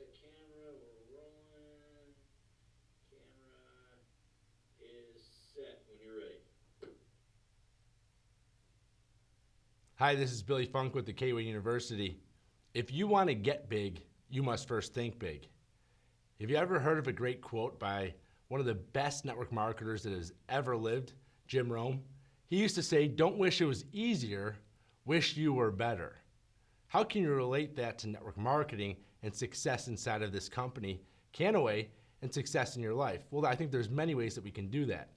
that camera. We're rolling. Camera is set when you're ready. Hi, this is Billy Funk with the K-Way University. If you want to get big, you must first think big. Have you ever heard of a great quote by one of the best network marketers that has ever lived, Jim Rome? He used to say, "Don't wish it was easier, wish you were better." How can you relate that to network marketing and success inside of this company, Canaway, and success in your life? Well, I think there's many ways that we can do that.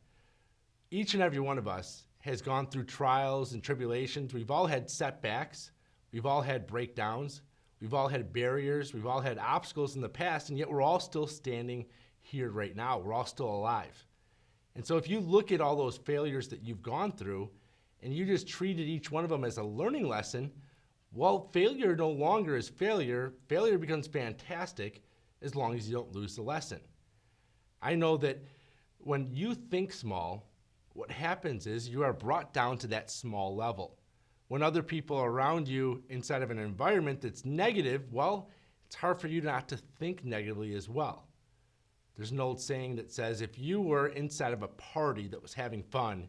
Each and every one of us has gone through trials and tribulations. We've all had setbacks. We've all had breakdowns. We've all had barriers. We've all had obstacles in the past, and yet we're all still standing here right now. We're all still alive. And so if you look at all those failures that you've gone through and you just treated each one of them as a learning lesson, well, failure no longer is failure. Failure becomes fantastic as long as you don't lose the lesson. I know that when you think small, what happens is you are brought down to that small level. When other people are around you inside of an environment that's negative, well, it's hard for you not to think negatively as well. There's an old saying that says if you were inside of a party that was having fun,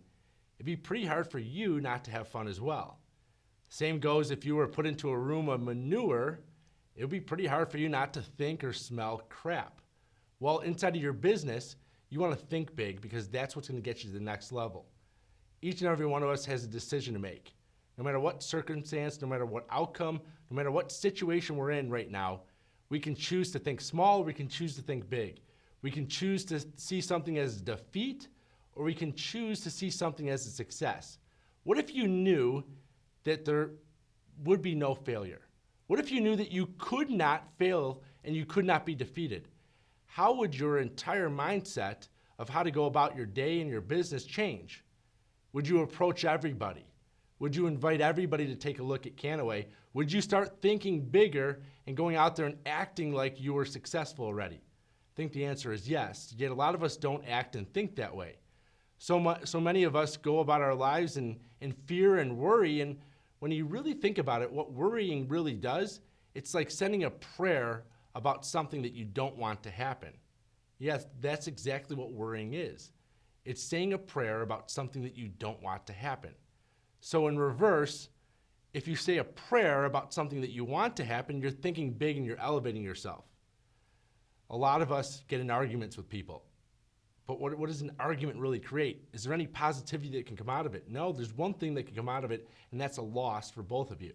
it'd be pretty hard for you not to have fun as well. Same goes if you were put into a room of manure, it would be pretty hard for you not to think or smell crap. Well, inside of your business, you want to think big because that's what's going to get you to the next level. Each and every one of us has a decision to make. No matter what circumstance, no matter what outcome, no matter what situation we're in right now, we can choose to think small, we can choose to think big. We can choose to see something as a defeat, or we can choose to see something as a success. What if you knew that there would be no failure? What if you knew that you could not fail and you could not be defeated? How would your entire mindset of how to go about your day and your business change? Would you approach everybody? Would you invite everybody to take a look at Canaway? Would you start thinking bigger and going out there and acting like you were successful already? I think the answer is yes, yet a lot of us don't act and think that way. So many of us go about our lives in fear and worry, and when you really think about it, what worrying really does, it's like sending a prayer about something that you don't want to happen. Yes, that's exactly what worrying is. It's saying a prayer about something that you don't want to happen. So in reverse, if you say a prayer about something that you want to happen, you're thinking big and you're elevating yourself. A lot of us get in arguments with people. But what does an argument really create? Is there any positivity that can come out of it? No, there's one thing that can come out of it, and that's a loss for both of you.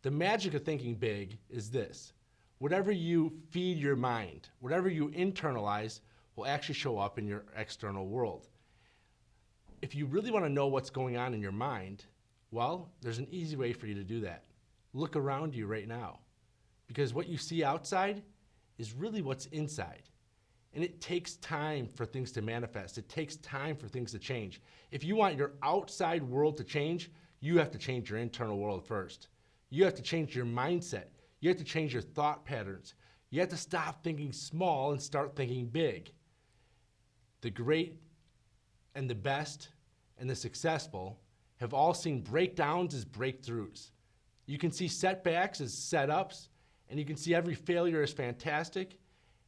The magic of thinking big is this. Whatever you feed your mind, whatever you internalize, will actually show up in your external world. If you really want to know what's going on in your mind, well, there's an easy way for you to do that. Look around you right now. Because what you see outside is really what's inside. And it takes time for things to manifest. It takes time for things to change. If you want your outside world to change, you have to change your internal world first. You have to change your mindset. You have to change your thought patterns. You have to stop thinking small and start thinking big. The great and the best and the successful have all seen breakdowns as breakthroughs. You can see setbacks as setups, and you can see every failure as fantastic,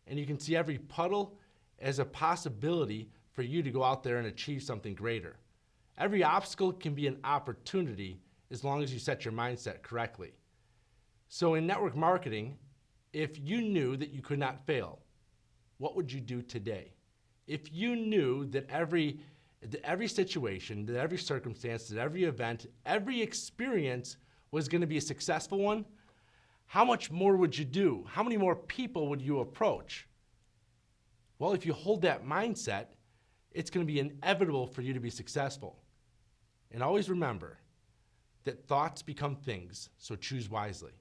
and you can see every puddle as a possibility for you to go out there and achieve something greater. Every obstacle can be an opportunity as long as you set your mindset correctly. So in network marketing, if you knew that you could not fail, what would you do today? If you knew that every situation, that every circumstance, that every event, every experience was going to be a successful one, how much more would you do? How many more people would you approach? Well, if you hold that mindset, it's going to be inevitable for you to be successful. And always remember that thoughts become things, so choose wisely.